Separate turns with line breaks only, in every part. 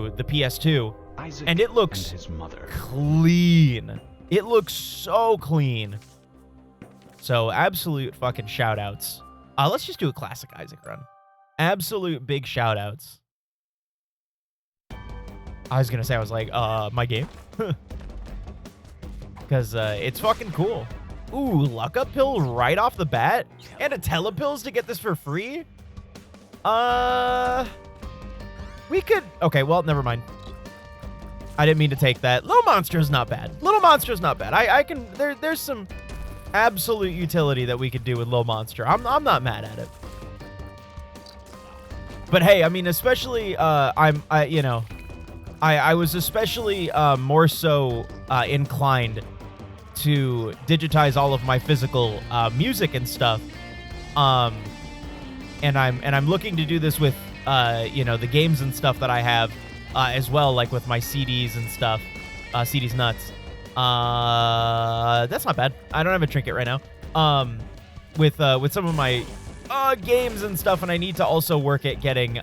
to the PS2,
Isaac
and it looks
and his mother.
clean. It looks so clean. So absolute fucking shout outs. Let's just do a classic Isaac run. Absolute big shout outs. I was gonna say, I was like, my game? Because it's fucking cool. Ooh, luck up pill right off the bat? And a telepills to get this for free? We could... Okay, well, never mind. I didn't mean to take that. Little Monster's not bad. Little Monster's not bad. I can... There's some absolute utility that we could do with Little Monster. I'm not mad at it. But hey, I mean, especially, I was especially more so inclined to digitize all of my physical music and stuff. And I'm looking to do this with the games and stuff that I have as well, like with my CDs and stuff. CDs nuts. That's not bad. I don't have a trinket right now. With some of my games and stuff, and I need to also work at getting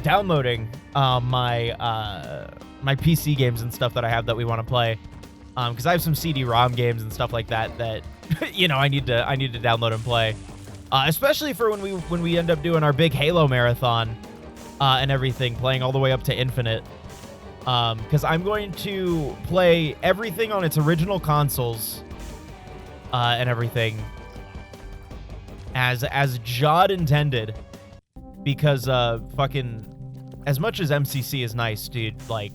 downloading my PC games and stuff that I have that we want to play, because I have some CD-ROM games and stuff like that I need to download and play, especially for when we end up doing our big Halo marathon and everything, playing all the way up to Infinite, because I'm going to play everything on its original consoles and everything as Jod intended, because fucking as much as MCC is nice, dude, like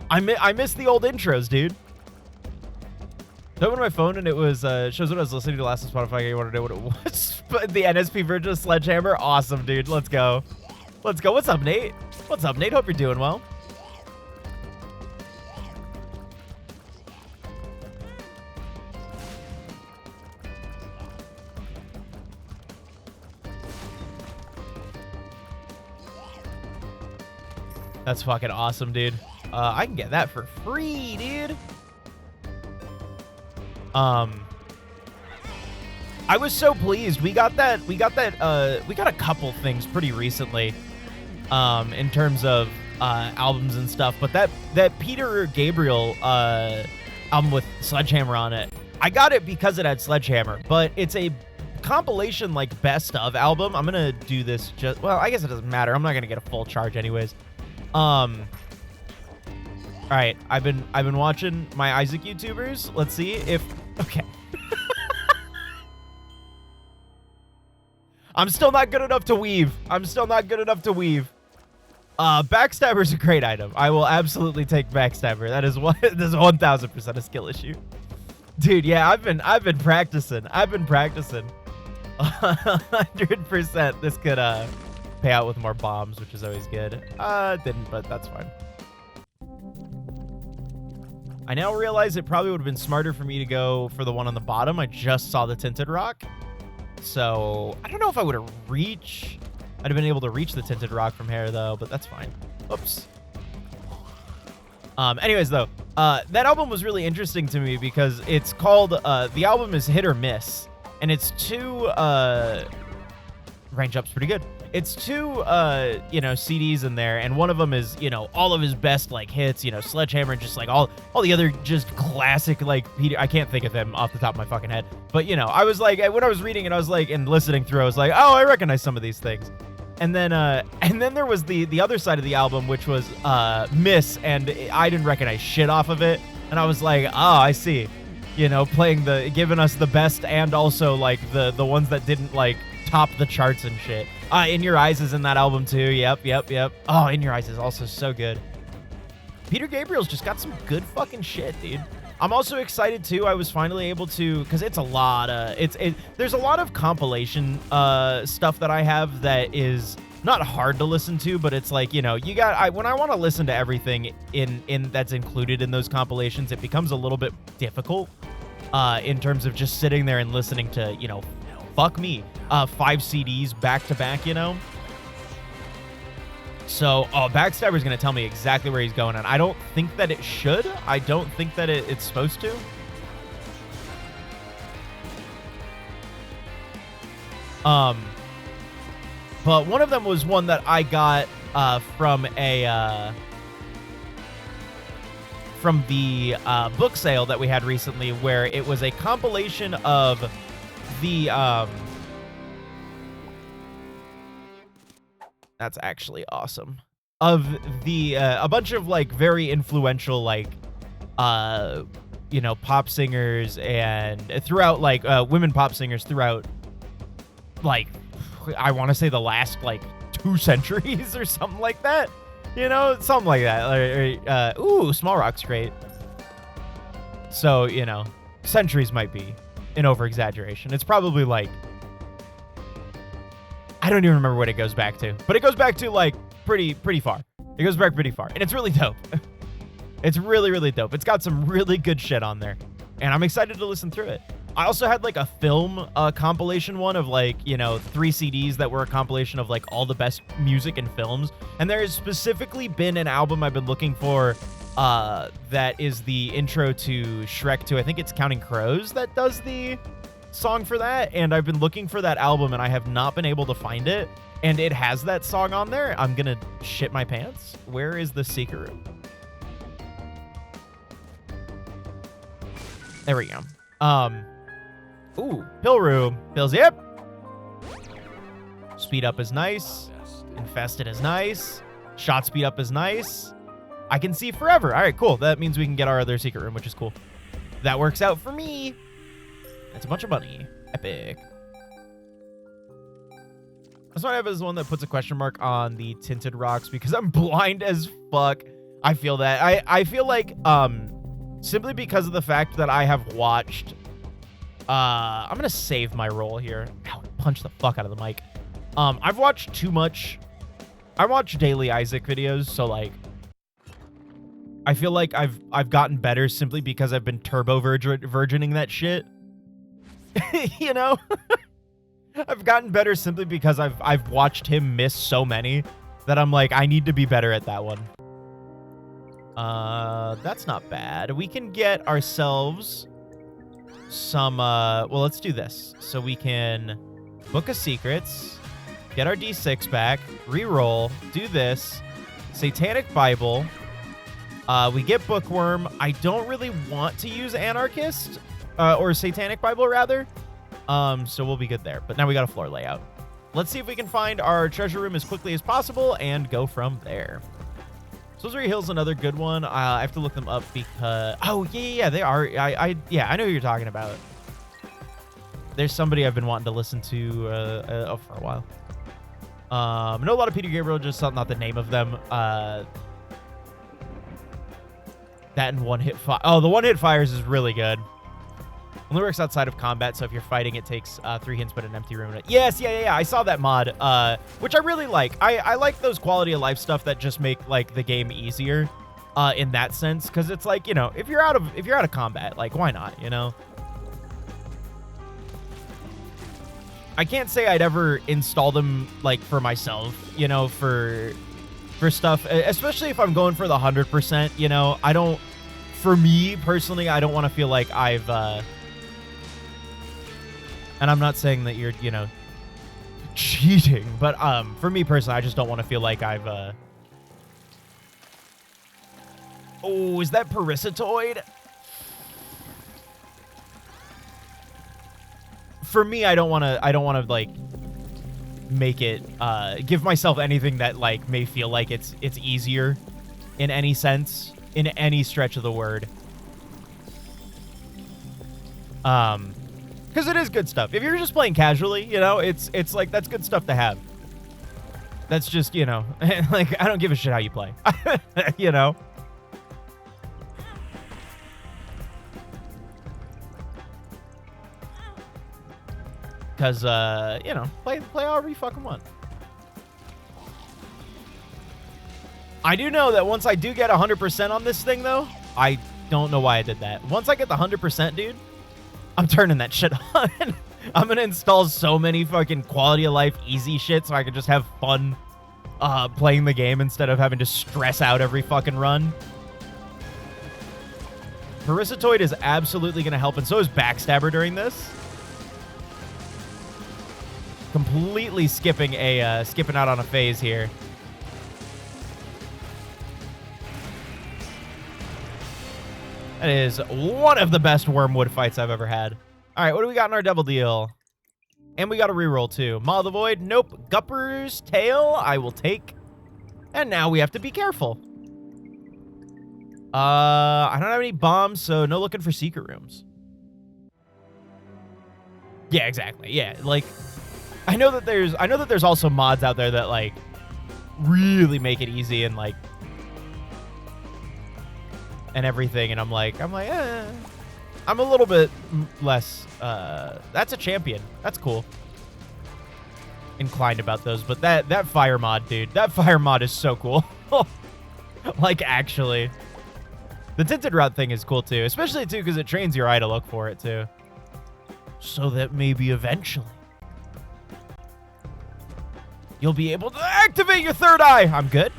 I miss the old intros, dude. I opened my phone and it was shows what I was listening to last on Spotify. I wanted to know what it was. But the NSP version of Sledgehammer, awesome, dude. Let's go. Let's go. What's up, Nate? What's up, Nate? Hope you're doing well. That's fucking awesome, dude. I can get that for free, dude. I was so pleased. We got a couple things pretty recently, in terms of albums and stuff. But that Peter Gabriel album with Sledgehammer on it, I got it because it had Sledgehammer. But it's a compilation like best of album. I'm gonna do this well, I guess it doesn't matter. I'm not gonna get a full charge anyways. All right, I've been watching my Isaac YouTubers. Let's see if okay. I'm still not good enough to weave. Backstabber's a great item. I will absolutely take Backstabber. That is 1000% a skill issue. Dude, yeah, I've been practicing. 100% this could pay out with more bombs, which is always good. Didn't, but that's fine. I now realize it probably would have been smarter for me to go for the one on the bottom. I just saw the Tinted Rock. So, I don't know if I would have I'd have been able to reach the Tinted Rock from here, though, but that's fine. Oops. Anyways, though, that album was really interesting to me because it's called, the album is Hit or Miss, and it's two, range up's pretty good. It's two, CDs in there, and one of them is, all of his best, like, hits, Sledgehammer, and just, like, all the other just classic, like, Peter, I can't think of them off the top of my fucking head, but, I was, like, when I was reading it, I was, like, and listening through, I was, like, oh, I recognize some of these things, and then there was the other side of the album, which was, Miss, and I didn't recognize shit off of it, and I was, like, oh, I see, giving us the best, and also, like, the ones that didn't, like, top the charts and shit. In Your Eyes is in that album too. Yep. Oh, In Your Eyes is also so good. Peter Gabriel's just got some good fucking shit, dude. I'm also excited too. I was finally able to, because it's a lot of, there's a lot of compilation stuff that I have that is not hard to listen to, but it's like, when I want to listen to everything in that's included in those compilations, it becomes a little bit difficult in terms of just sitting there and listening to, fuck me, 5 CDs back to back, So, Backstabber's going to tell me exactly where he's going, and I don't think that it should. I don't think that it's supposed to. But one of them was one that I got from the book sale that we had recently, where it was a compilation of the that's actually awesome, of the a bunch of like very influential like you know, pop singers and throughout like women pop singers throughout like I want to say the last like 2 centuries or something like that. You know, something like that. Ooh, Small Rock's great. So, you know, centuries might be an over-exaggeration. It's probably like, I don't even remember what it goes back to, but it goes back to like pretty far. It goes back pretty far, and it's really dope. It's really, really dope. It's got some really good shit on there, and I'm excited to listen through it. I also had like a film compilation one of like, you know, 3 CDs that were a compilation of like all the best music and films. And there has specifically been an album I've been looking for that is the intro to Shrek 2. I think it's Counting Crows that does the song for that. And I've been looking for that album and I have not been able to find it. And it has that song on there. I'm going to shit my pants. Where is the secret room? There we go. Ooh, pill room. Pills, yep. Speed up is nice. Infested is nice. Shot speed up is nice. I can see forever. All right, cool. That means we can get our other secret room, which is cool. That works out for me. That's a bunch of money. Epic. That's what I have is one that puts a question mark on the tinted rocks because I'm blind as fuck. I feel that. I feel like simply because of the fact that I have watched I'm gonna save my roll here. Ow, punch the fuck out of the mic. I've watched too much. I watch daily Isaac videos, so like I feel like I've gotten better simply because I've been turbo virgining that shit. You know? I've gotten better simply because I've watched him miss so many that I'm like, I need to be better at that one. That's not bad. We can get ourselves some well, let's do this. So we can book a secrets, get our D6 back, re-roll, do this, Satanic Bible, we get Bookworm. I don't really want to use Anarchist, or Satanic Bible rather, so we'll be good there. But now we got a floor layout. Let's see if we can find our treasure room as quickly as possible and go from there. Salisbury Hill's another good one. I have to look them up because... Oh, yeah, they are. Yeah, I know who you're talking about. There's somebody I've been wanting to listen to for a while. I know a lot of Peter Gabriel, just not the name of them. That and One Hit Fire. Oh, the One Hit Fires is really good. Only works outside of combat, so if you're fighting, it takes 3 hints but an empty room. Yes, yeah. I saw that mod, which I really like. I like those quality of life stuff that just make like the game easier, in that sense, because it's like, you know, if you're out of combat, like why not, you know? I can't say I'd ever install them like for myself, you know, for stuff, especially if I'm going for the 100%. You know, I don't. For me personally, I don't want to feel like I've. And I'm not saying that you're, you know, cheating, but for me personally, I just don't want to feel like I've. Oh, is that Parasitoid? For me, I don't want to like make it give myself anything that like may feel like it's easier in any sense, in any stretch of the word. Because it is good stuff. If you're just playing casually, you know, it's like that's good stuff to have. That's just, you know, like I don't give a shit how you play. You know. Because, you know, play however you fucking want. I do know that once I do get 100% on this thing, though, I don't know why I did that. Once I get the 100%, dude, I'm turning that shit on. I'm going to install so many fucking quality of life easy shit so I can just have fun playing the game instead of having to stress out every fucking run. Parasitoid is absolutely going to help, and so is Backstabber during this. completely skipping out on a phase here. That is one of the best wormwood fights I've ever had. All right, what do we got in our double deal? And we got a reroll too. Maw of the Void, nope. Gupper's Tail, I will take. And now we have to be careful. I don't have any bombs, so no looking for secret rooms. Yeah, exactly. Yeah, like I know that there's also mods out there that like really make it easy and like and everything, and I'm like, I'm a little bit less that's a champion. That's cool. Inclined about those, but that fire mod, dude, that fire mod is so cool. Like, actually. The tinted route thing is cool too, especially too because it trains your eye to look for it too. So that maybe eventually you'll be able to activate your third eye. I'm good.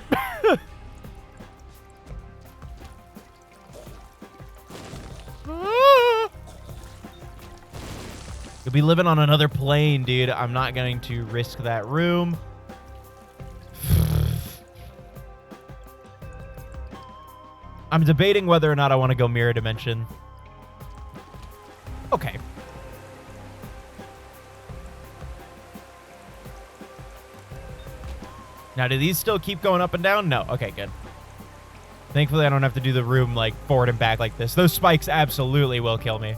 You'll be living on another plane, dude. I'm not going to risk that room. I'm debating whether or not I want to go mirror dimension. Okay. Now, do these still keep going up and down? No. Okay, good. Thankfully, I don't have to do the room, like, forward and back like this. Those spikes absolutely will kill me.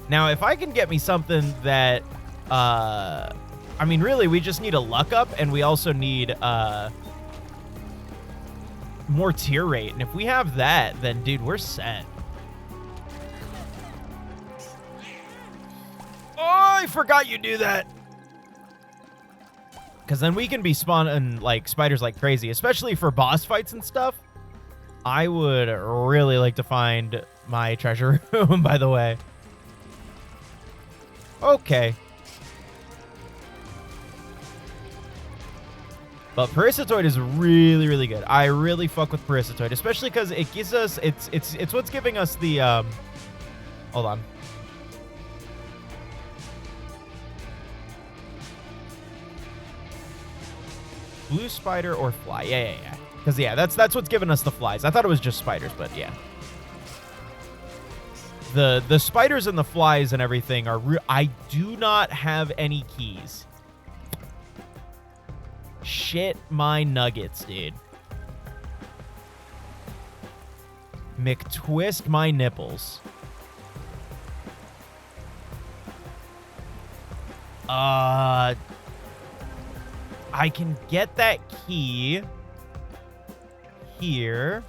Now, if I can get me something that, I mean, really, we just need a luck up, and we also need, more tier rate. And if we have that, then, dude, we're set. Oh, I forgot you do that. Because then we can be spawning, like, spiders like crazy, especially for boss fights and stuff. I would really like to find my treasure room, by the way. Okay. But Parasitoid is really, really good. I really fuck with Parasitoid, especially because it gives us, it's what's giving us the, hold on. Blue spider or fly? Yeah. Because, yeah, that's what's giving us the flies. I thought it was just spiders, but yeah. The spiders and the flies and everything are I do not have any keys. Shit my nuggets, dude. McTwist my nipples. I can get that key here.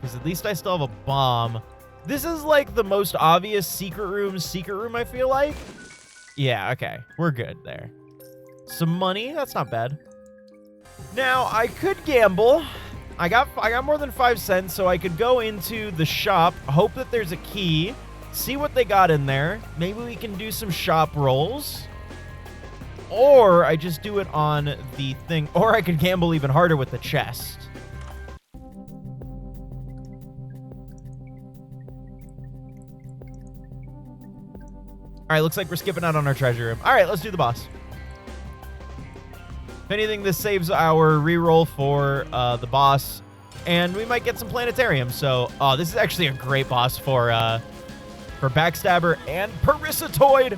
Because at least I still have a bomb. This is like the most obvious secret room, I feel like. Yeah, okay. We're good there. Some money, that's not bad. Now, I could gamble. I got more than 5 cents, so I could go into the shop, hope that there's a key, see what they got in there. Maybe we can do some shop rolls. Or I just do it on the thing. Or I could gamble even harder with the chest. All right, looks like we're skipping out on our treasure room. All right, let's do the boss. If anything, this saves our reroll for the boss. And we might get some planetarium. So, this is actually a great boss for Backstabber and Parasitoid.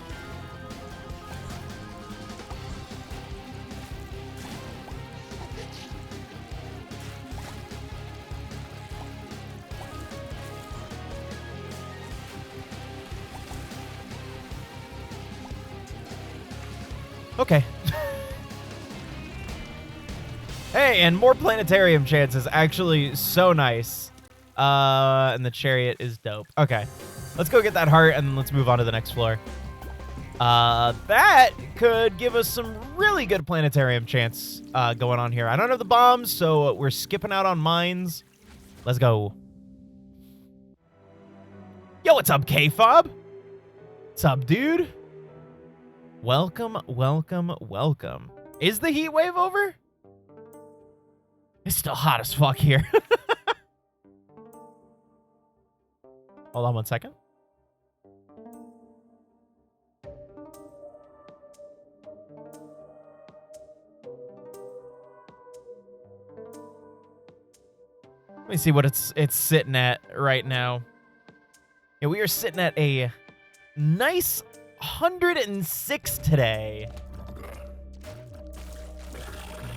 Okay. Hey, and more planetarium chances. Actually, so nice. And the chariot is dope. Okay. Let's go get that heart, and then let's move on to the next floor. That could give us some really good planetarium chance going on here. I don't have the bombs, so we're skipping out on mines. Let's go. Yo, what's up, K-Fob? What's up, dude? Welcome, welcome, welcome. Is the heat wave over? It's still hot as fuck here. Hold on 1 second. Let me see what it's sitting at right now. Yeah, we are sitting at a nice 106 today.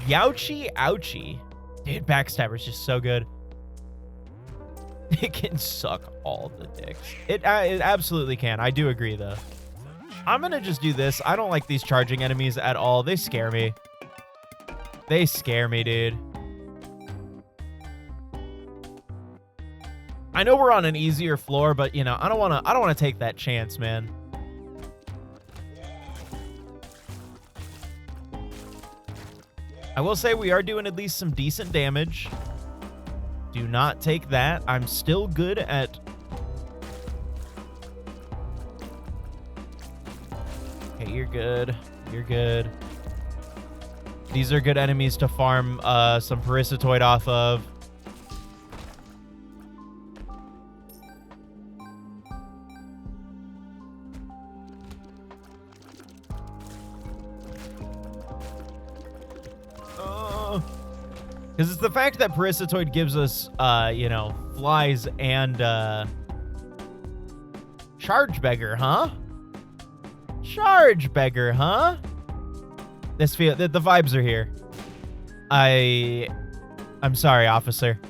Youchie ouchie. Dude, Backstabber's just so good. It can suck all the dicks. It absolutely can. I do agree, though. I'm gonna just do this. I don't like these charging enemies at all. They scare me. They scare me, dude. I know we're on an easier floor, but, you know, I don't wanna take that chance, man. I will say we are doing at least some decent damage. Do not take that. I'm still good at... Okay, you're good. You're good. These are good enemies to farm some Parasitoid off of. Because it's the fact that Parasitoid gives us, you know, flies and, Charge Beggar, huh? Charge Beggar, huh? The vibes are here. I'm sorry, officer.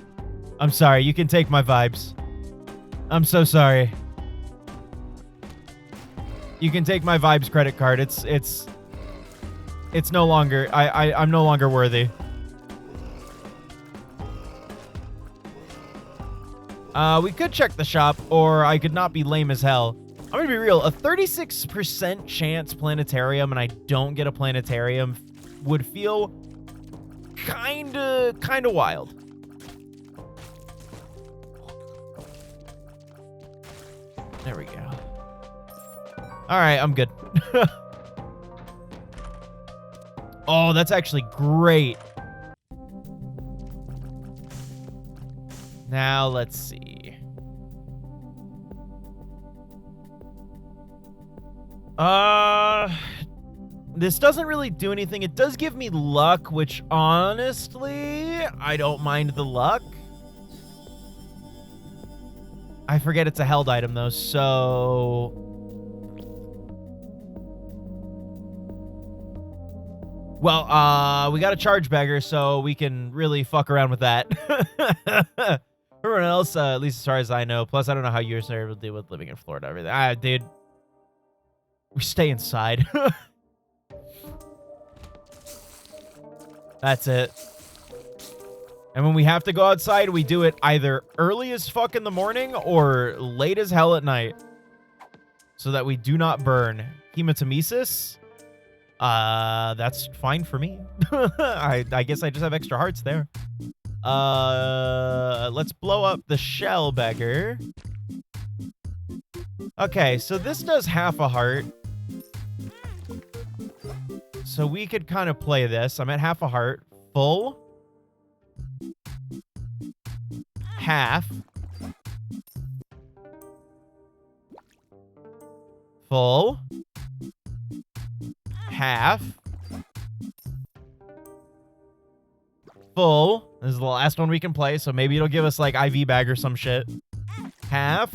I'm sorry, you can take my vibes. I'm so sorry. You can take my vibes credit card. It's no longer, I'm no longer worthy. We could check the shop, or I could not be lame as hell. I'm gonna be real, a 36% chance planetarium and I don't get a planetarium would feel kinda wild. There we go. Alright, I'm good. Oh, that's actually great. Now, let's see. This doesn't really do anything. It does give me luck, which honestly, I don't mind the luck. I forget it's a held item though, so... Well, we got a Charge Beggar, so we can really fuck around with that. Everyone else, at least as far as I know. Plus, I don't know how yours are able to deal with living in Florida. Everything. Dude. We stay inside. That's it. And when we have to go outside, we do it either early as fuck in the morning or late as hell at night. So that we do not burn. Hematemesis? That's fine for me. I guess I just have extra hearts there. Let's blow up the Shell Beggar. Okay, so this does half a heart. So we could kind of play this. I'm at half a heart. Full. Half. Full. Half. Full. This is the last one we can play, so maybe it'll give us like IV bag or some shit. Half.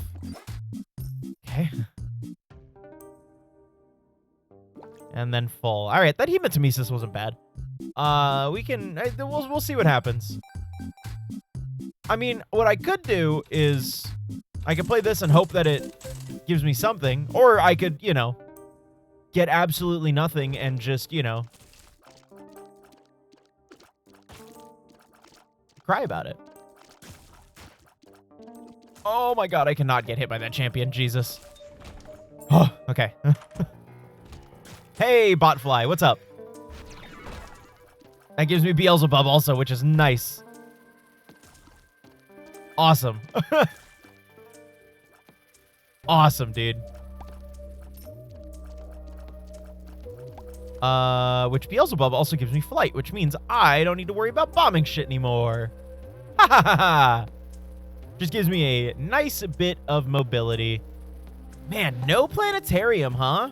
Okay. And then full. All right, that Hematemesis wasn't bad. We can... We'll see what happens. I mean, what I could do is... I could play this and hope that it gives me something. Or I could, you know, get absolutely nothing and just, you know... cry about it. Oh my god, I cannot get hit by that champion. Jesus. Oh, okay. Hey, Botfly, what's up? That gives me Beelzebub also, which is nice. Awesome. Awesome, dude. Which Beelzebub also gives me flight, which means I don't need to worry about bombing shit anymore. Ha ha ha ha! Just gives me a nice bit of mobility. Man, no planetarium, huh?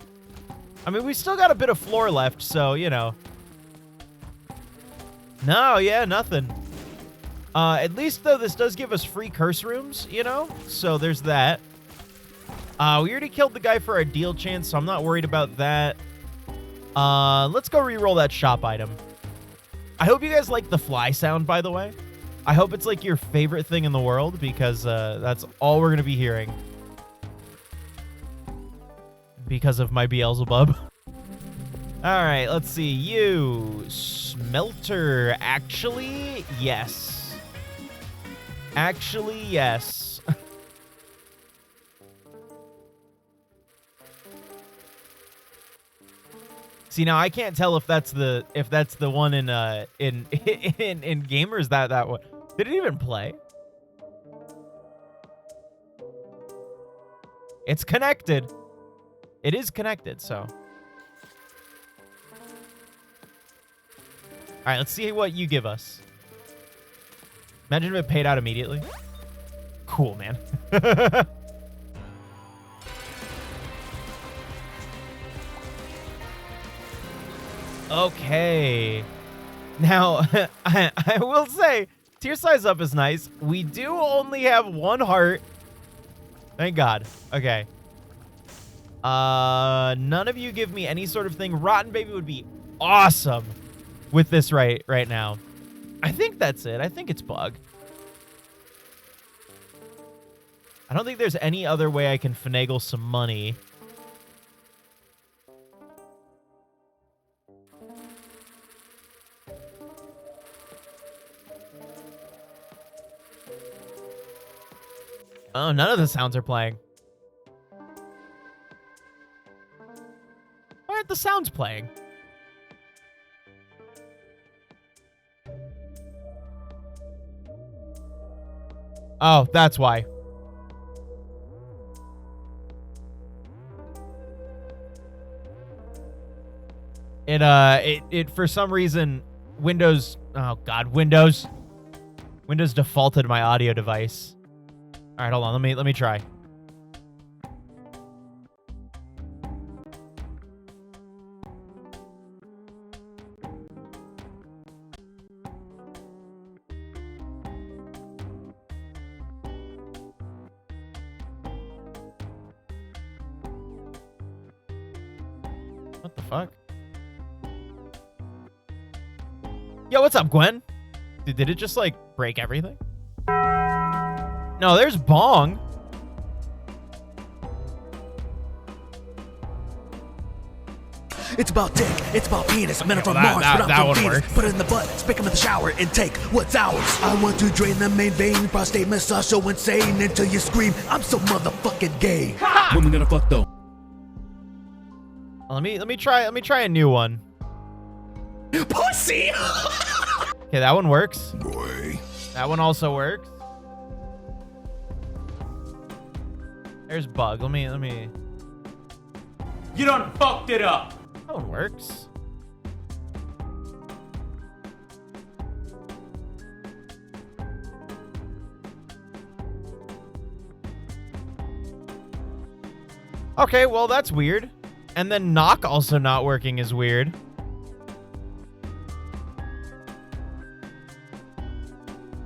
I mean, we still got a bit of floor left, so, you know. No, yeah, nothing. At least, though, this does give us free curse rooms, you know? So there's that. We already killed the guy for our deal chance, so I'm not worried about that. Let's go re-roll that shop item. I hope you guys like the fly sound, by the way. I hope it's like your favorite thing in the world, because that's all we're going to be hearing. Because of my Beelzebub. All right, let's see. You, smelter. Actually, yes. Actually, yes. See, now I can't tell if that's the one in game, or is that one? Did it even play? It's connected. It is connected, so. All right, let's see what you give us. Imagine if it paid out immediately. Cool, man. Okay. Now, I will say, tier size up is nice. We do only have one heart. Thank God. Okay. None of you give me any sort of thing. Rotten Baby would be awesome with this right now. I think that's it. I think it's bug. I don't think there's any other way I can finagle some money. Oh, none of the sounds are playing. Why aren't the sounds playing? Oh, that's why. It for some reason, Windows, oh God, Windows defaulted my audio device. All right, hold on. Let me try. What the fuck? Yo, what's up, Gwen? Did it just like break everything? No, there's Bong.
It's about dick, it's about penis, men are from Mars, but I'm from Venus. Put it in the butt, spick 'em in the shower, and take what's ours. I want to drain the main vein, prostate massage so insane until you scream, I'm so motherfucking gay. When we gonna fuck though?
Let me try a new one.
Pussy!
Okay, that one works.
Boy.
That one also works. There's bug. Let me.
You done fucked it up.
That one works. Okay, well that's weird. And then knock also not working is weird.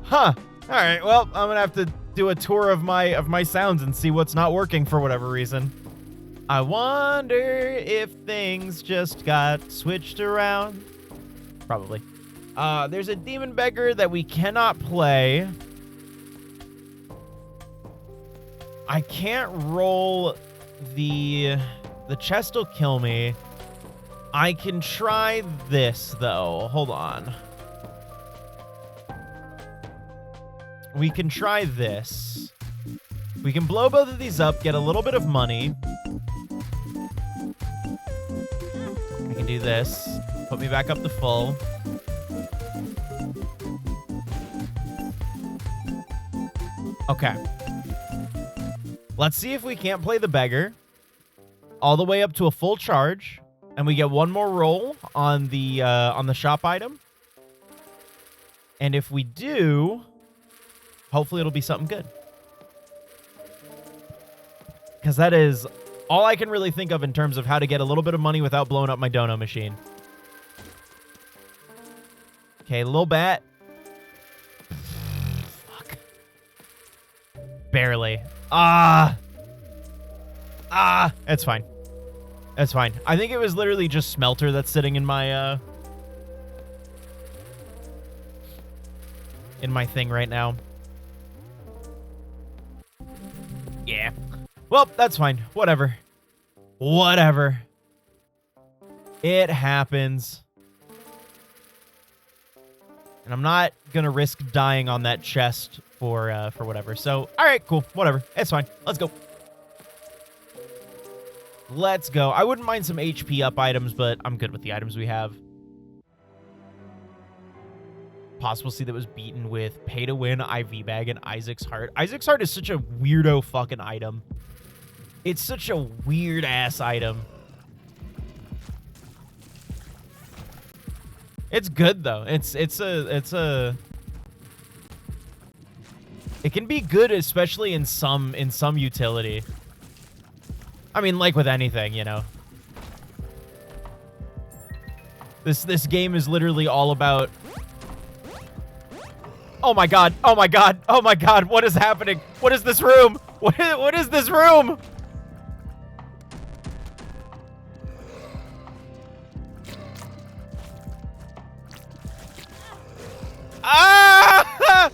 Huh. All right. Well, I'm gonna have to do a tour of my sounds and see what's not working for whatever reason. I wonder if things just got switched around. Probably. There's a demon beggar that we cannot play. I can't roll the chest will kill me. I can try this though. Hold on. We can try this. We can blow both of these up, get a little bit of money. I can do this. Put me back up to full. Okay. Let's see if we can't play the beggar all the way up to a full charge, and And we get one more roll on the shop item. And if we do, hopefully it'll be something good. Because that is all I can really think of in terms of how to get a little bit of money without blowing up my dono machine. Okay, little bat. Fuck. Barely. It's fine. It's fine. I think it was literally just smelter that's sitting in my thing right now. Yeah. Well, that's fine. Whatever. Whatever. It happens. And I'm not gonna risk dying on that chest for whatever. So, all right, cool. Whatever. It's fine. Let's go. Let's go. I wouldn't mind some HP up items, but I'm good with the items we have. Possible seed that was beaten with pay to win, IV bag, and Isaac's heart. Isaac's heart is such a weirdo fucking item. It's such a weird ass item. It's good though. It can be good, especially in some utility. I mean, like with anything, you know. This game is literally all about. Oh my god! Oh my god! Oh my god! What is happening? What is this room? What is this room? Ah!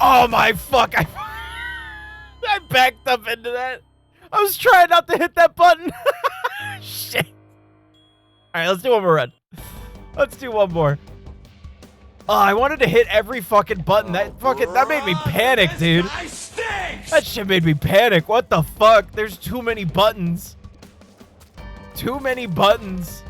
Oh my fuck! I backed up into that. I was trying not to hit that button. Shit. All right, let's do one more run. Let's do one more. Oh, I wanted to hit every fucking button. That made me panic, dude. That shit made me panic. What the fuck? There's too many buttons. Too many buttons.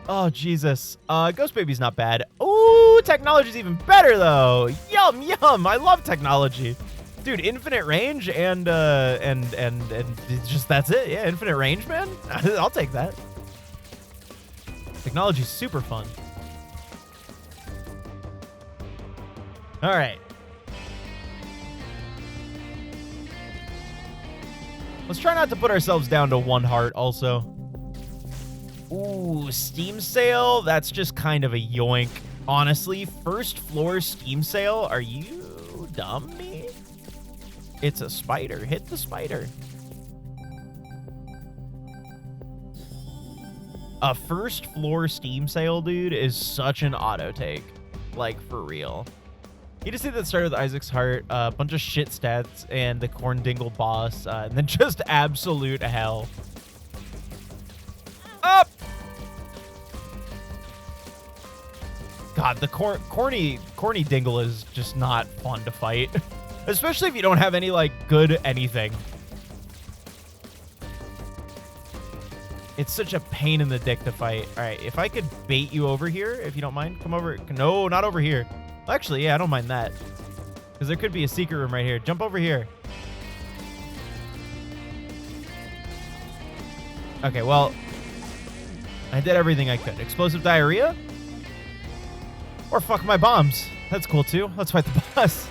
Oh, Jesus. Ghost Baby's not bad. Ooh, technology's even better, though. Yum, yum. I love technology. Dude, infinite range and just that's it. Yeah, infinite range, man. I'll take that. Technology's super fun. All right. Let's try not to put ourselves down to 1 heart also. Ooh, Steam sale? That's just kind of a yoink. Honestly, first floor Steam sale? Are you dummy? It's a spider. Hit the spider. A first floor Steam sale, dude, is such an auto take. Like, for real. You just see that started with Isaac's heart, a bunch of shit stats, and the corn dingle boss, and then just absolute hell. Up! God, the corny dingle is just not fun to fight. Especially if you don't have any, like, good anything. It's such a pain in the dick to fight. All right, if I could bait you over here, if you don't mind, come over. No, not over here. Actually, yeah, I don't mind that. Because there could be a secret room right here. Jump over here. Okay, well, I did everything I could. Explosive diarrhea? Or fuck my bombs. That's cool, too. Let's fight the boss.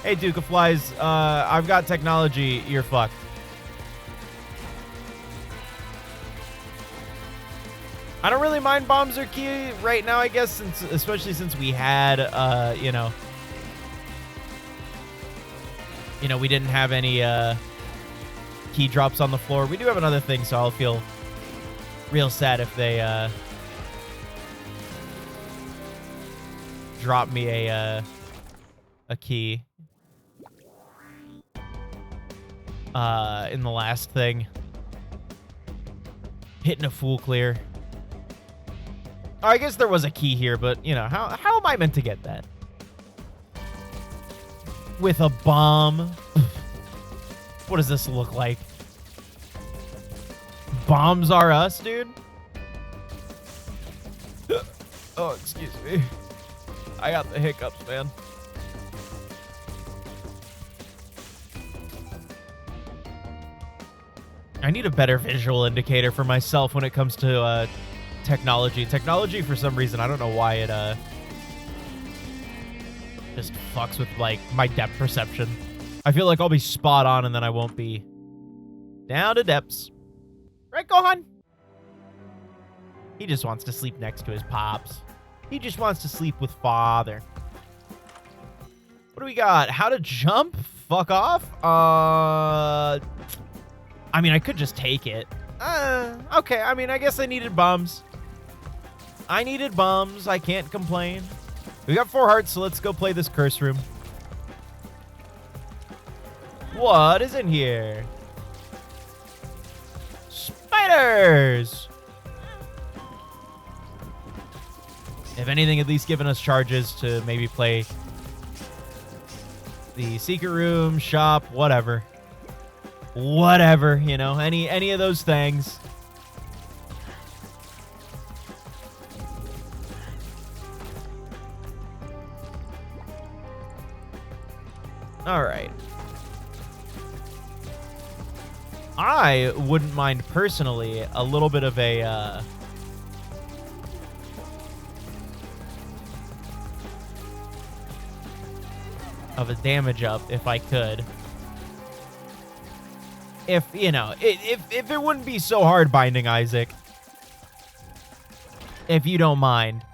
Hey, Duke of Flies, I've got technology. You're fucked. I don't really mind bombs or key right now, I guess, especially since we had, you know, we didn't have any key drops on the floor. We do have another thing, so I'll feel real sad if they drop me a key in the last thing. Hitting a fool clear. Oh, I guess there was a key here, but, you know, how am I meant to get that? With a bomb? What does this look like? Bombs are us, dude? Oh, excuse me. I got the hiccups, man. I need a better visual indicator for myself when it comes to technology. Technology, for some reason, I don't know why it just fucks with, like, my depth perception. I feel like I'll be spot on and then I won't be. Down to depths. Right, Gohan? He just wants to sleep next to his pops. He just wants to sleep with father. What do we got? How to jump? Fuck off? I mean, I could just take it. Okay, I mean, I guess I needed bombs. I needed bombs. I can't complain. We got 4 hearts, so let's go play this curse room. What is in here? Spiders! If anything, at least giving us charges to maybe play the secret room, shop, whatever. Whatever, you know, any of those things. All right. I wouldn't mind personally a little bit of a damage up if I could. If, you know, if it wouldn't be so hard binding Isaac. If you don't mind.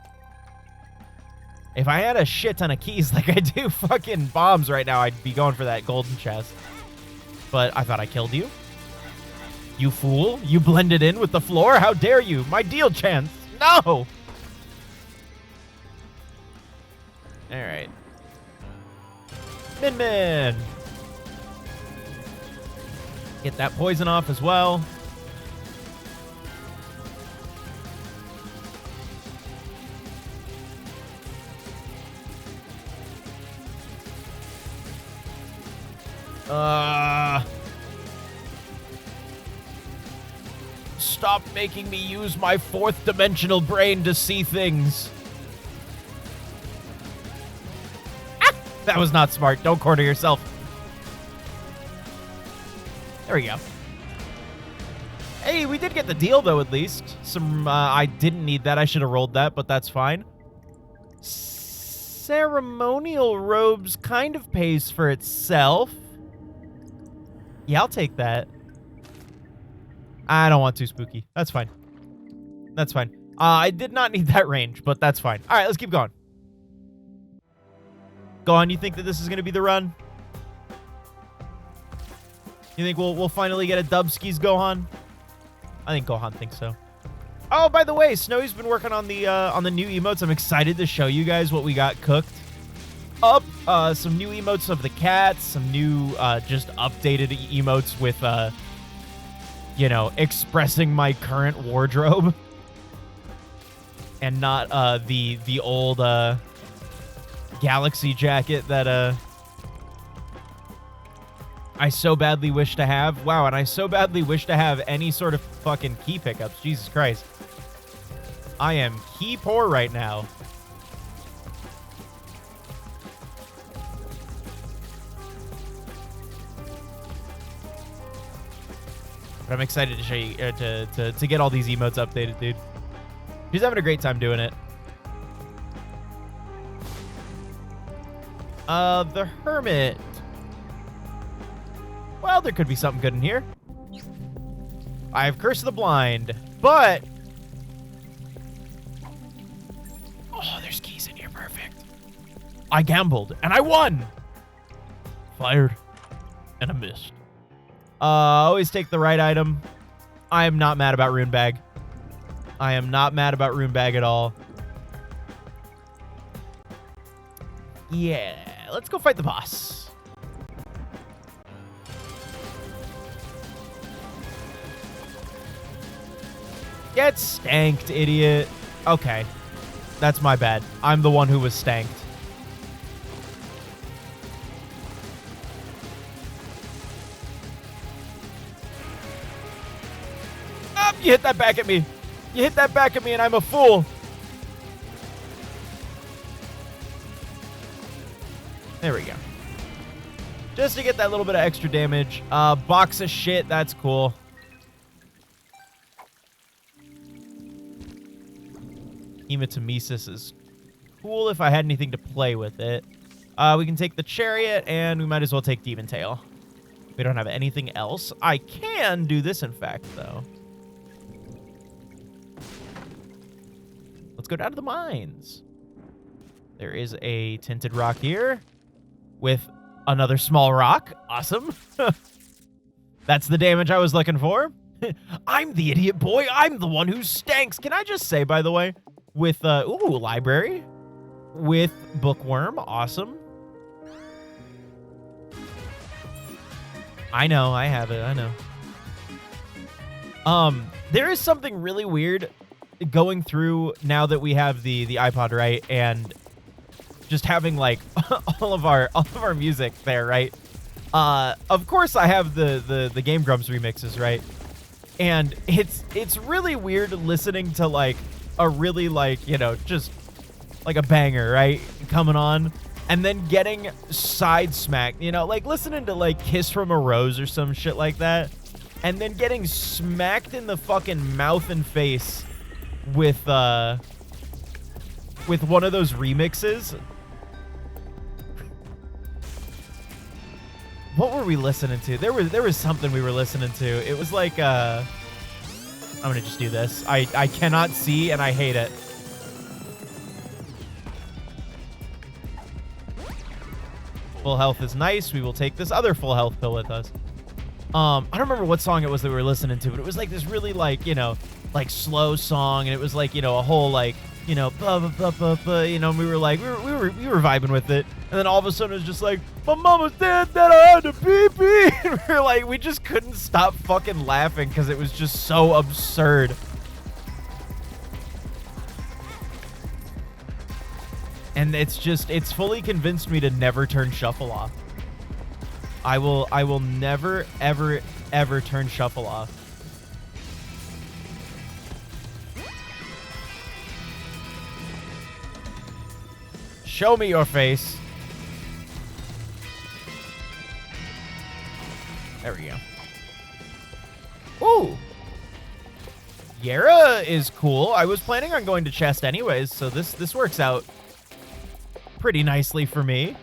If I had a shit ton of keys like I do fucking bombs right now, I'd be going for that golden chest. But I thought I killed you. You fool. You blended in with the floor? How dare you? My deal chance. No! Alright. Min. Get that poison off as well. Stop making me use my 4th dimensional brain to see things. Ah! That was not smart. Don't corner yourself. There we go. Hey, we did get the deal, though, at least. Some, I didn't need that. I should have rolled that, but that's fine. Ceremonial robes kind of pays for itself. Yeah, I'll take that. I don't want too spooky. That's fine. That's fine. I did not need that range, but that's fine. All right, let's keep going. Go on, you think that this is going to be the run? You think we'll finally get a Dubskis Gohan? I think Gohan thinks so. Oh, by the way, Snowy's been working on the new emotes. I'm excited to show you guys what we got cooked up. Some new emotes of the cats, some new just updated emotes with you know, expressing my current wardrobe and not the old Galaxy jacket that I so badly wish to have. Wow, and I so badly wish to have any sort of fucking key pickups. Jesus Christ. I am key poor right now. But I'm excited to show you, to get all these emotes updated, dude. She's having a great time doing it. The Hermit. Well, there could be something good in here. I have Curse of the Blind, but... Oh, there's keys in here. Perfect. I gambled, and I won! Fired, and I missed. Always take the right item. I am not mad about Rune Bag. I am not mad about Rune Bag at all. Yeah, let's go fight the boss. Get stanked, idiot. Okay. That's my bad. I'm the one who was stanked. Oh, you hit that back at me. You hit that back at me and I'm a fool. There we go. Just to get that little bit of extra damage. Box of shit, that's cool. Hematemesis is cool if I had anything to play with it. We can take the Chariot, and we might as well take Demon Tail. We don't have anything else. I can do this, in fact, though. Let's go down to the mines. There is a tinted rock here with another small rock. Awesome. That's the damage I was looking for. I'm the idiot boy. I'm the one who stanks. Can I just say, by the way, with, ooh, library with bookworm. Awesome. I know, I have it. I know. There is something really weird going through now that we have the iPod, right? And just having like all of our music there, right? Of course I have the Game Grumps remixes, right? And it's really weird listening to like a really like, you know, just like a banger, right? Coming on. And then getting side smacked, you know, like listening to like Kiss from a Rose or some shit like that. And then getting smacked in the fucking mouth and face with one of those remixes. What were we listening to? There was something we were listening to. It was like, I'm gonna just do this. I cannot see and I hate it. Full health is nice. We will take this other full health pill with us. I don't remember what song it was that we were listening to, but it was like this really like, you know, like slow song, and it was like, you know, a whole like, you know, blah, blah, blah, blah, blah, you know, and we were like, we were vibing with it, and then all of a sudden it was just like, my mama said that I had to pee pee, and we're like, we just couldn't stop fucking laughing because it was just so absurd. And it's fully convinced me to never turn shuffle off. I will never, ever, ever turn shuffle off. Show me your face. There we go. Ooh. Yara is cool. I was planning on going to chest anyways, so this works out pretty nicely for me.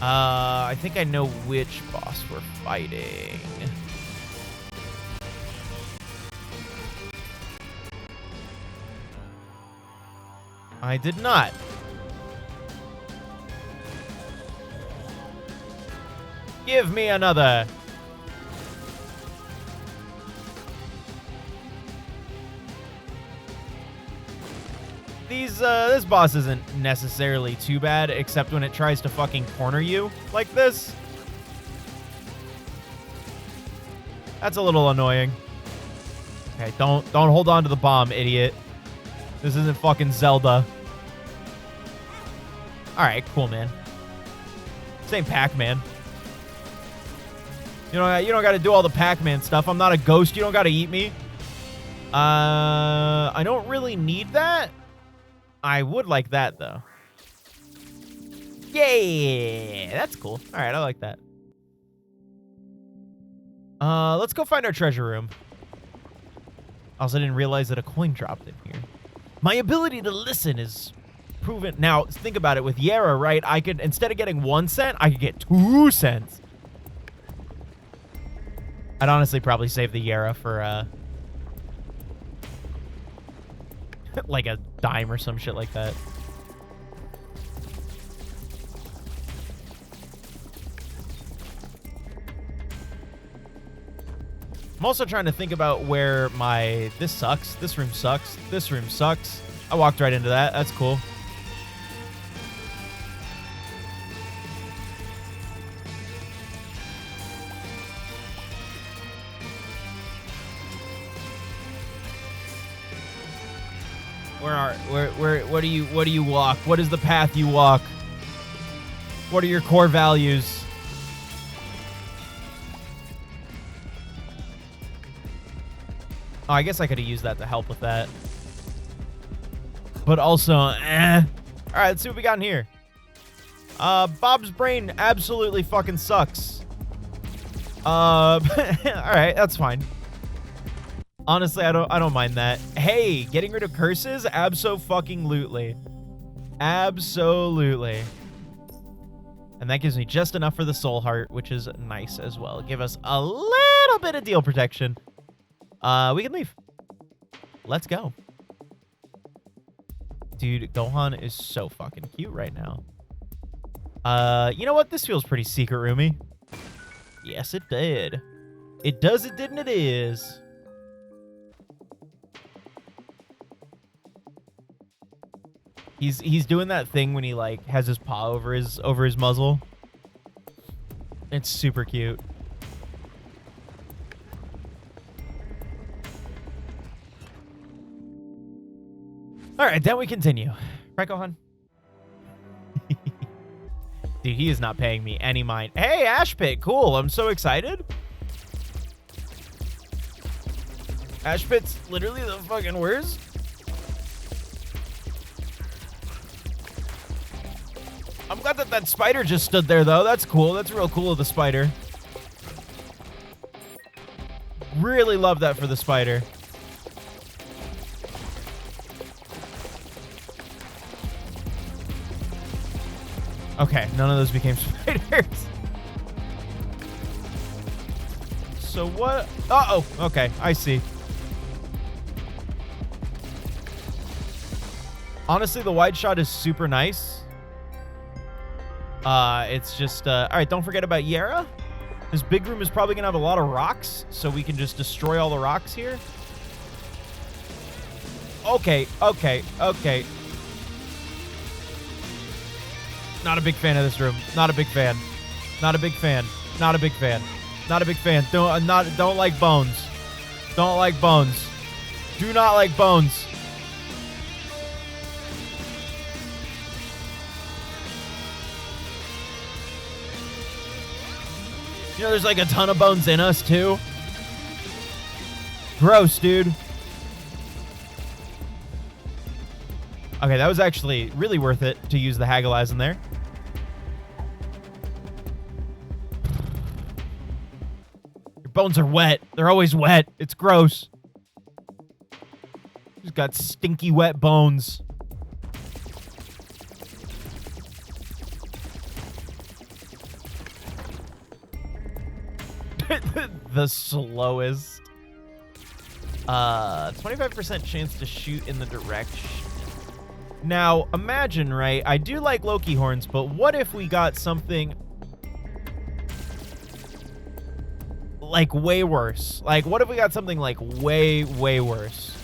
I think I know which boss we're fighting. I did not. Give me another. This boss isn't necessarily too bad, except when it tries to fucking corner you like this. That's a little annoying. Okay, don't hold on to the bomb, idiot. This isn't fucking Zelda. Alright, cool, man. Same Pac-Man. You don't gotta do all the Pac-Man stuff. I'm not a ghost. You don't gotta eat me. I don't really need that. I would like that, though. Yeah, that's cool. All right, I like that. Let's go find our treasure room. Also, I didn't realize that a coin dropped in here. My ability to listen is proven. Now, think about it. With Yara, right, I could, instead of getting 1 cent, I could get 2 cents. I'd honestly probably save the Yara for, like a dime or some shit like that. I'm also trying to think about where my... This sucks. This room sucks. This room sucks. I walked right into that. That's cool. What do you walk? What is the path you walk? What are your core values? Oh, I guess I could have used that to help with that. but also, eh. All right, let's see what we got in here. Bob's brain absolutely fucking sucks. All right, that's fine. Honestly, I don't mind that. Hey, getting rid of curses? Abso-fucking-lutely. Absolutely. And that gives me just enough for the soul heart, which is nice as well. Give us a little bit of deal protection. We can leave. Let's go. Dude, Gohan is so fucking cute right now. You know what? This feels pretty secret roomy. Yes, it did. It does, it didn't, it is. He's doing that thing when he like has his paw over his muzzle. It's super cute. All right, then we continue. Right, Gohan? Dude, he is not paying me any mind. Hey, Ash Pit, cool. I'm so excited. Ash Pit's literally the fucking worst. I'm glad that that spider just stood there, though. That's cool. That's real cool of the spider. Really love that for the spider. Okay, none of those became spiders. So what? Uh-oh. Okay, I see. Honestly, the wide shot is super nice. It's just, all right, don't forget about Yara. This big room is probably gonna have a lot of rocks, so we can just destroy all the rocks here. Okay. Not a big fan of this room. Not a big fan. Not a big fan. Not a big fan. Not a big fan. Don't like bones. Don't like bones. Do not like bones. You know, there's like a ton of bones in us, too. Gross, dude. Okay, that was actually really worth it to use the Haggle Eyes in there. Your bones are wet. They're always wet. It's gross. He's got stinky, wet bones. The slowest. 25% chance to shoot in the direction. Now, imagine, right? I do like Loki horns, but what if we got something like way worse? Like, what if we got something like way, way worse?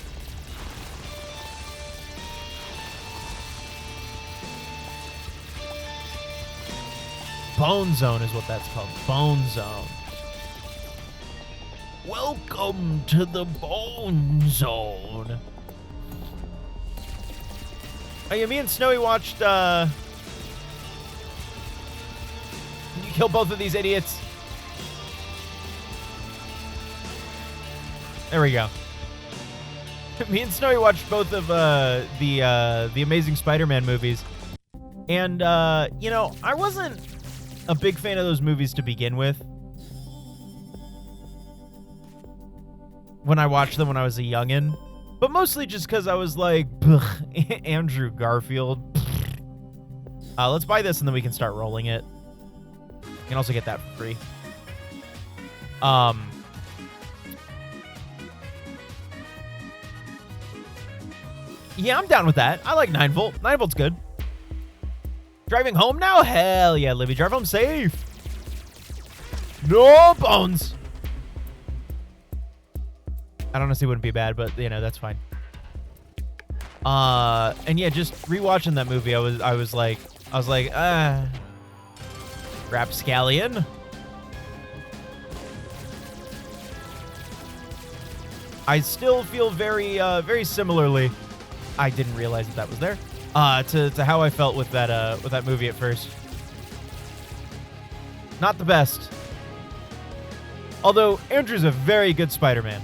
Bone Zone is what that's called. Bone Zone. Welcome to the Bone Zone. Oh yeah, me and Snowy watched, you kill both of these idiots. There we go. Me and Snowy watched both of, the Amazing Spider-Man movies. And, you know, I wasn't a big fan of those movies to begin with. When I watched them when I was a youngin'. But mostly just because I was like, Andrew Garfield. Let's buy this and then we can start rolling it. You can also get that for free. Yeah, I'm down with that. I like 9 volt. 9 volt's good. Driving home now? Hell yeah, Livy. Drive home safe. No bones. I don't honestly wouldn't be bad, but you know, that's fine. And yeah, just rewatching that movie, I was like, Rapscallion. I still feel very, very similarly. I didn't realize that was there. To how I felt with that movie at first. Not the best. Although Andrew's a very good Spider-Man.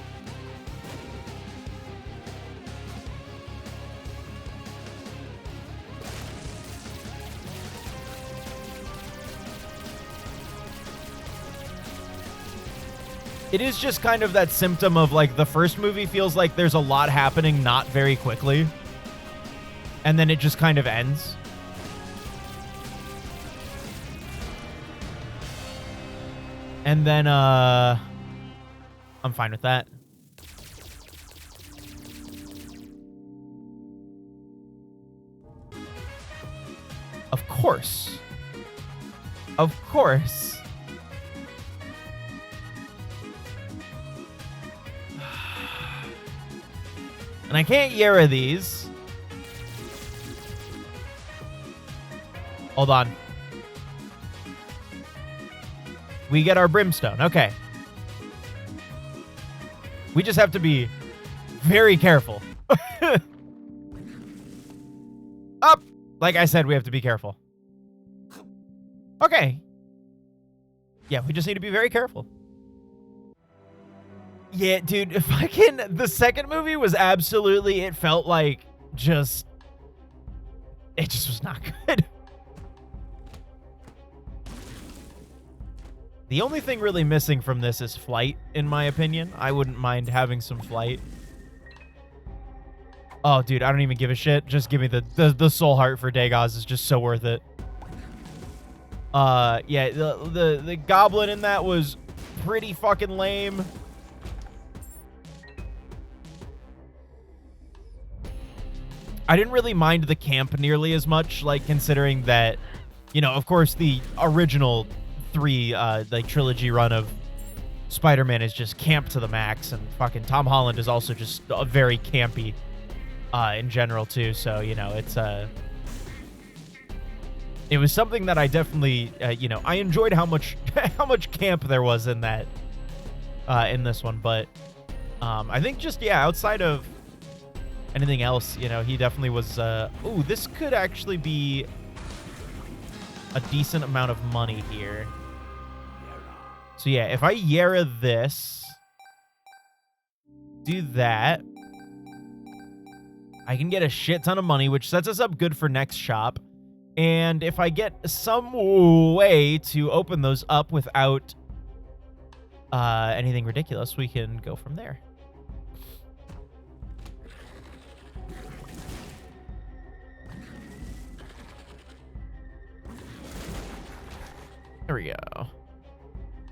It is just kind of that symptom of, like, the first movie feels like there's a lot happening not very quickly. And then it just kind of ends. And then, I'm fine with that. Of course. Of course. And I can't Yara these. Hold on. We get our brimstone. Okay. We just have to be very careful. Up. Like I said, we have to be careful. Okay. Yeah, we just need to be very careful. Yeah, dude, the second movie was absolutely, it felt like it just was not good. The only thing really missing from this is flight, in my opinion. I wouldn't mind having some flight. Oh, dude, I don't even give a shit. Just give me the soul heart for Dagaz. Is just so worth it. Yeah, the goblin in that was pretty fucking lame. I didn't really mind the camp nearly as much, like, considering that, you know, of course, the original 3, like, trilogy run of Spider-Man is just camp to the max, and fucking Tom Holland is also just very campy, in general, too, so, you know, it was something that I definitely, you know, I enjoyed how much camp there was in that, in this one, but, I think just, yeah, outside of anything else, you know, he definitely was, ooh, this could actually be a decent amount of money here. So yeah, if I Yara this, do that, I can get a shit ton of money, which sets us up good for next shop. And if I get some way to open those up without anything ridiculous, we can go from there. There we go.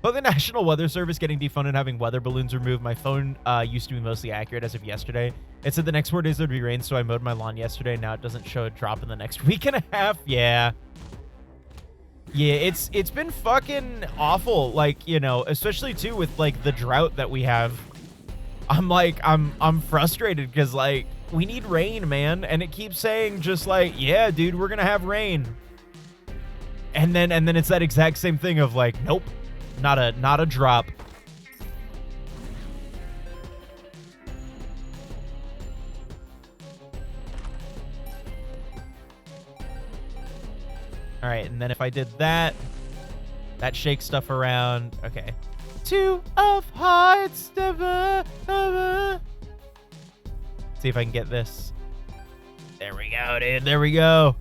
But the National Weather Service getting defunded, having weather balloons removed. My phone used to be mostly accurate as of yesterday. It said the next 4 days there'd be rain, so I mowed my lawn yesterday. Now it doesn't show a drop in the next week and a half. Yeah. Yeah, it's been fucking awful. Like, you know, especially too with like the drought that we have. I'm frustrated because like we need rain, man, and it keeps saying just like, yeah, dude, we're gonna have rain. And then it's that exact same thing of like, nope, not a drop. All right, and then if I did that shakes stuff around. Okay. 2 of hearts. See if I can get this. There we go, dude. There we go.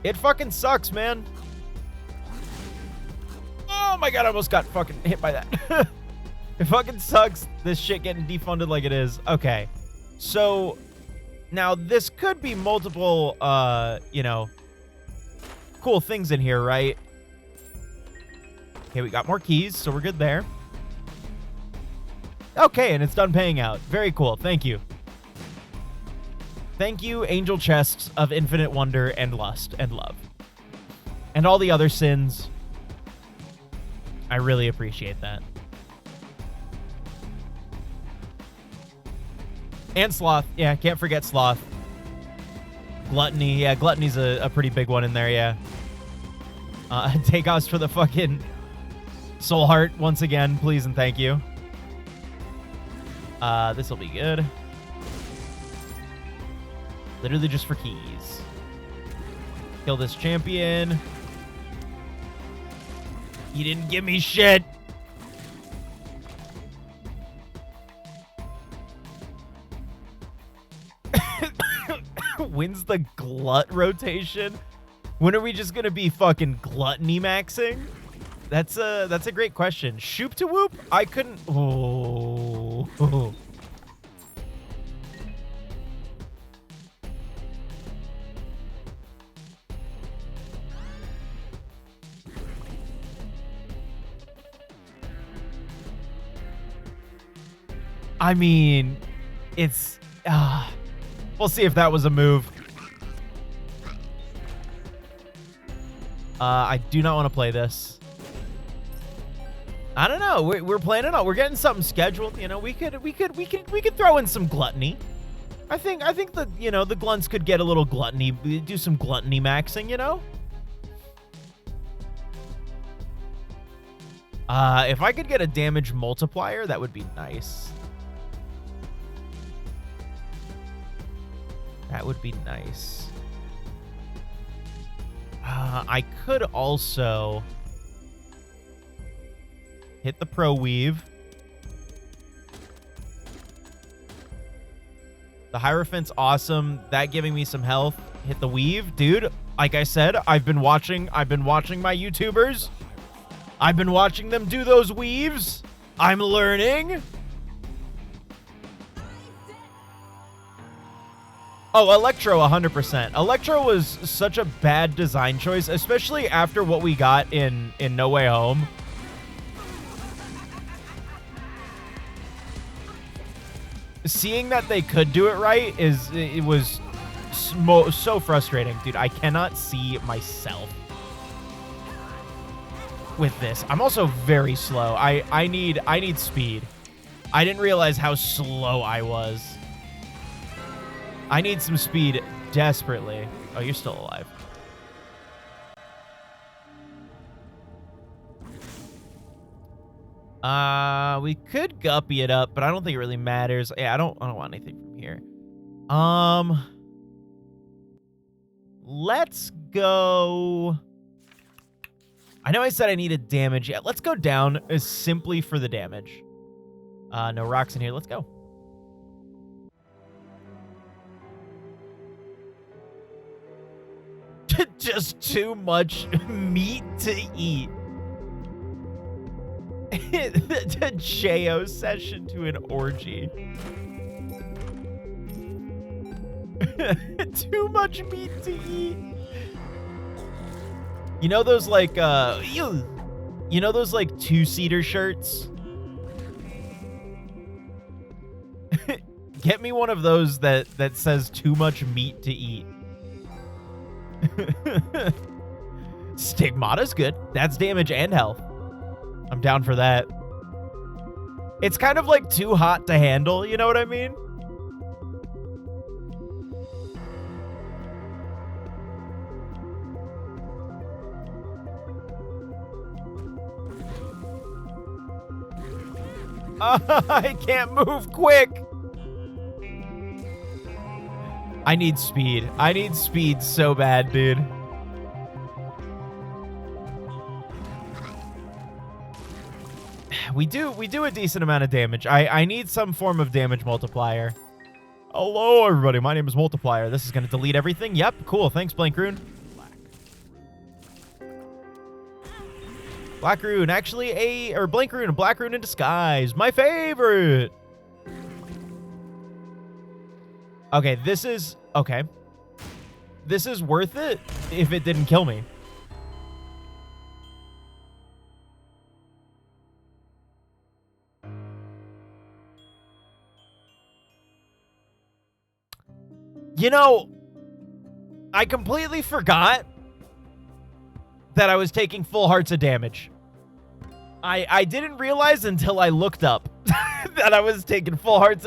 It fucking sucks, man. Oh my god, I almost got fucking hit by that. It fucking sucks, this shit getting defunded like it is. Okay. So, now this could be multiple, you know, cool things in here, right? Okay, we got more keys, so we're good there. Okay, and it's done paying out. Very cool. Thank you. Thank you, angel chests of infinite wonder and lust and love. And all the other sins. I really appreciate that. And sloth. Yeah, can't forget sloth. Gluttony. Yeah, gluttony's a pretty big one in there, yeah. Take us for the fucking soul heart once again, please and thank you. This will be good. Literally just for keys. Kill this champion. You didn't give me shit. Wins the glut rotation? When are we just gonna be fucking gluttony maxing? That's a great question. Shoop to whoop? I couldn't. Oh. I mean, it's... we'll see if that was a move. I do not want to play this. I don't know. We're playing it out. We're getting something scheduled. You know, we could throw in some gluttony. I think that, you know, the glunts could get a little gluttony, do some gluttony maxing, you know? If I could get a damage multiplier, that would be nice. That would be nice. I could also hit the pro weave. The Hierophant's awesome. That giving me some health. Hit the weave. Dude, like I said, I've been watching my YouTubers. I've been watching them do those weaves. I'm learning. Oh, Electro 100%. Electro was such a bad design choice, especially after what we got in No Way Home. Seeing that they could do it right it was so frustrating. Dude, I cannot see myself with this. I'm also very slow. I need speed. I didn't realize how slow I was. I need some speed desperately. Oh, you're still alive. We could guppy it up, but I don't think it really matters. Yeah, I don't want anything from here. Let's go. I know I said I needed damage. Yeah, let's go down simply for the damage. No rocks in here. Let's go. Just too much meat to eat. The J.O. session to an orgy. Too much meat to eat. You know those like you know those like two-seater shirts? Get me one of those that says too much meat to eat. Stigmata's good. That's damage and health. I'm down for that. It's kind of like too hot to handle, you know what I mean? I can't move quick. I need speed. I need speed so bad, dude. We do a decent amount of damage. I need some form of damage multiplier. Hello, everybody. My name is Multiplier. This is going to delete everything. Yep, cool. Thanks, Blank Rune. Black Rune, actually Blank Rune, a Black Rune in disguise. My favorite. Okay, this is worth it if it didn't kill me. You know, I completely forgot that I was taking full hearts of damage. I didn't realize until I looked up that I was taking full hearts of